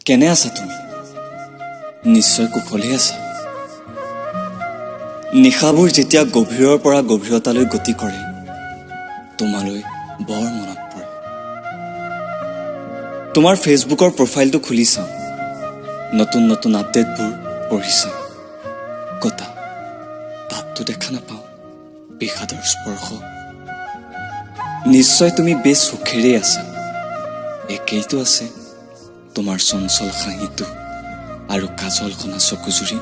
কেনে আছা তুমি? নিশ্চয় কুশলেই আছা। নিশাবোৰ যেতিয়া গভীৰৰ পৰা গভীৰতালৈ গতি কৰে, তোমালৈ বৰ মনত পৰে। তোমাৰ ফেচবুকৰ প্ৰফাইলটো খুলি চাওঁ, নতুন নতুন আপডেটবোৰ পঢ়ি চাওঁ। কটা তাততো দেখা নাপাওঁ বিষাদৰ স্পৰ্শ। নিশ্চয় তুমি বেছ সুখেৰেই আছা। একেইটো আছে তোমাৰ চঞ্চল হাঁহিটো আৰু কাজল কণা চকুজুৰি।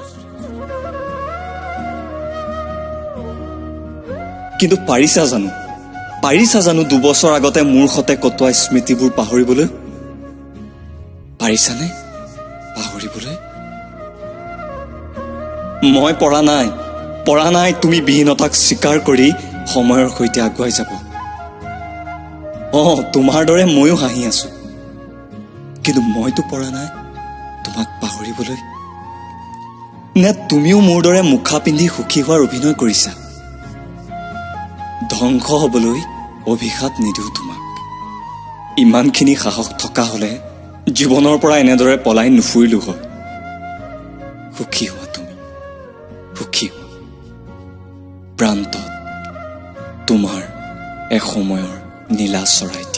কিন্তু পাৰিছা জানো 2 বছৰ আগতে মোৰ সতে কটোৱা স্মৃতিবোৰ পাহৰিবলৈ? পাৰিছানে পাহৰিবলৈ? মই পৰা নাই তুমি বিহীনতাক স্বীকাৰ কৰি সময়ৰ সৈতে আগুৱাই যাব। তোমাৰ দৰে ময়ো হাঁহি আছো, কিন্তু মইতো পৰা নাই তোমাক পাহৰিবলৈ। নে তুমিও মোৰ দৰে মুখা পিন্ধি সুখী হোৱাৰ অভিনয় কৰিছা? ধ্বংস হবলৈ অভিশাপ নিদিওঁ তোমাক। ইমানখিনি সাহস থকা হলে জীৱনৰ পৰা এনেদৰে পলাই নুফুৰিলো হয়। সুখী হোৱা তুমি, সুখী হোৱা। প্ৰান্তত তোমাৰ এসময়ৰ নীলা চৰাইত